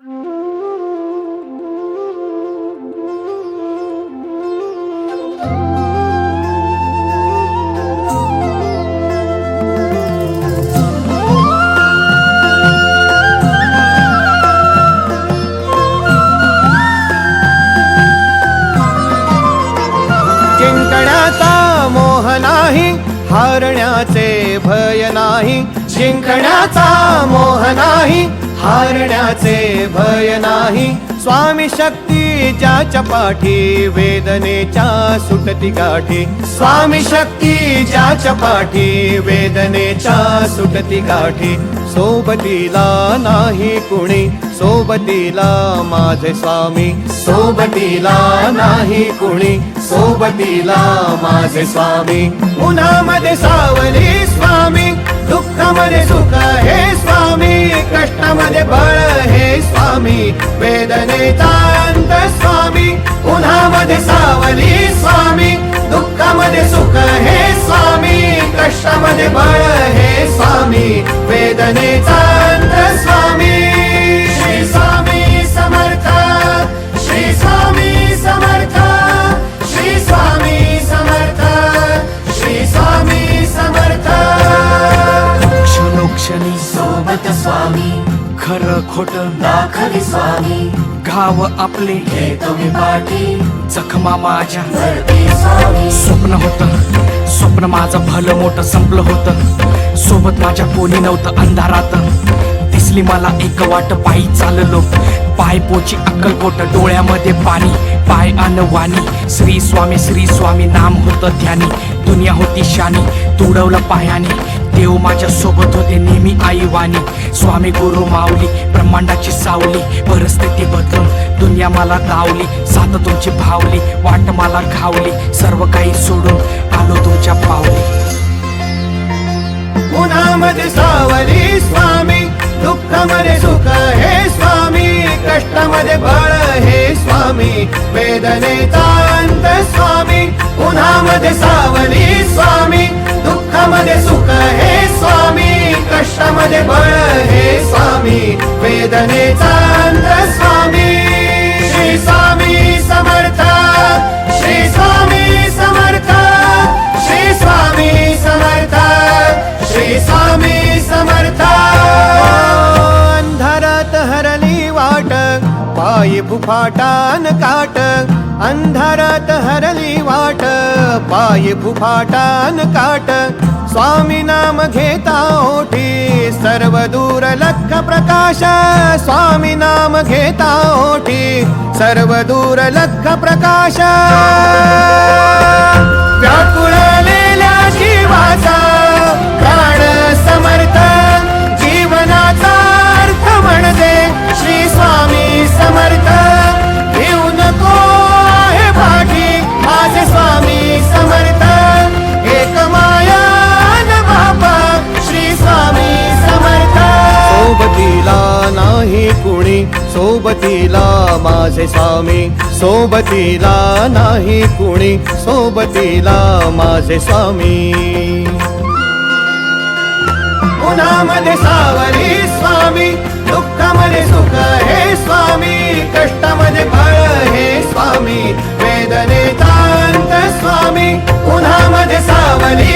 जिंकण्याचा मोह नाही, हारण्याचे भय नाही. जिंकण्याचा मोह नाही, हारण्याचे भय नाही. स्वामी शक्ती ज्याच्या पाठी, वेदनेच्या सुटती गाठी. स्वामी शक्ती ज्याच्या पाठी, वेदनेच्या सुटती गाठी. सोबतीला नाही कुणी, सोबतीला माझे स्वामी. सोबतीला नाही कुणी, सोबतीला माझे स्वामी. उन्हामध्ये सावली स्वामी, दुःखामध्ये सुख हे स्वामी. कष्टामध्ये बळ हे स्वामी, वेदनेचा अंत स्वामी. उन्हामध्ये सावली स्वामी, दुःखामध्ये सुख हे स्वामी. कष्टामध्ये बळ हे स्वामी, वेदनेचा अंत स्वामी. श्री स्वामी समर्थ, श्री स्वामी समर्थ, श्री स्वामी समर्थ, श्री स्वामी समर्थ. क्षणोक्षणी सोबत स्वामी, खरं खोट दाखवी स्वामी. घाव आपले हे तुम्ही पाठी, जखमा माझ्या भरती स्वामी. स्वप्न होतं, स्वप्न माझं भलं मोठं संपलं होतं. सोबत माझ्या कोणी नव्हतं अंधारात. दिसली मला एक वाट, पायी चाललो पाय पोची अक्कलकोट. डोळ्यामध्ये पाणी, पाय अनवाणी. श्री स्वामी नाम होतं ध्यानी. दुनिया होती शानी, तुडवलं पायाने. देव माझ्या सोबत होते नेहमी आईवानी. स्वामी गुरु माऊली, ब्रह्मांडाची सावली. परिस्थिती बदलून दुनिया मला दावली. साथ तुमची भावली, वाट मला घावली. सर्व काही सोडून आलो तुमच्या पावली. उन्हामध्ये सावली स्वामी, दुःखामध्ये सुख हे स्वामी. कष्टामध्ये बळ हे स्वामी, वेदनेचा अंत स्वामी. उन्हामध्ये सावली स्वामी, दुःखामध्ये सुख हे स्वामी. कष्टामध्ये बळ हे स्वामी, वेदनेचा अंत स्वामी. श्री स्वामी समर्थ, श्री स्वामी समर्थ, श्री स्वामी समर्थ, श्री स्वामी समर्थ. अंधारात हरली वाट, पायी फुफाटान काट. अंधारात हरली वाट, पायी फुफाटान काट. स्वामी नाम घेता ओठी, सर्व दूर लख प्रकाश. स्वामी नाम घेता ओठी, सर्व दूर लख प्रकाश. व्याकुळलेल्या जीवाचा प्राण समर्थ, जीवनाचा अर्थ म्हणजे श्री स्वामी समर्थ. घेऊ नको आहे पाठी, माझे स्वामी समर्थ. एक माया न बापा, श्री स्वामी समर्थ. सोबतीला नाही कुणी, सोबतीला माझे स्वामी. सोबतीला नाही कुणी, सोबतीला माझे स्वामी. उन्हामध्ये सावली स्वामी, दुःखामध्ये सुख हे स्वामी. कष्टामध्ये बळ हे स्वामी, वेदनेचा अंत स्वामी. उन्हामध्ये सावली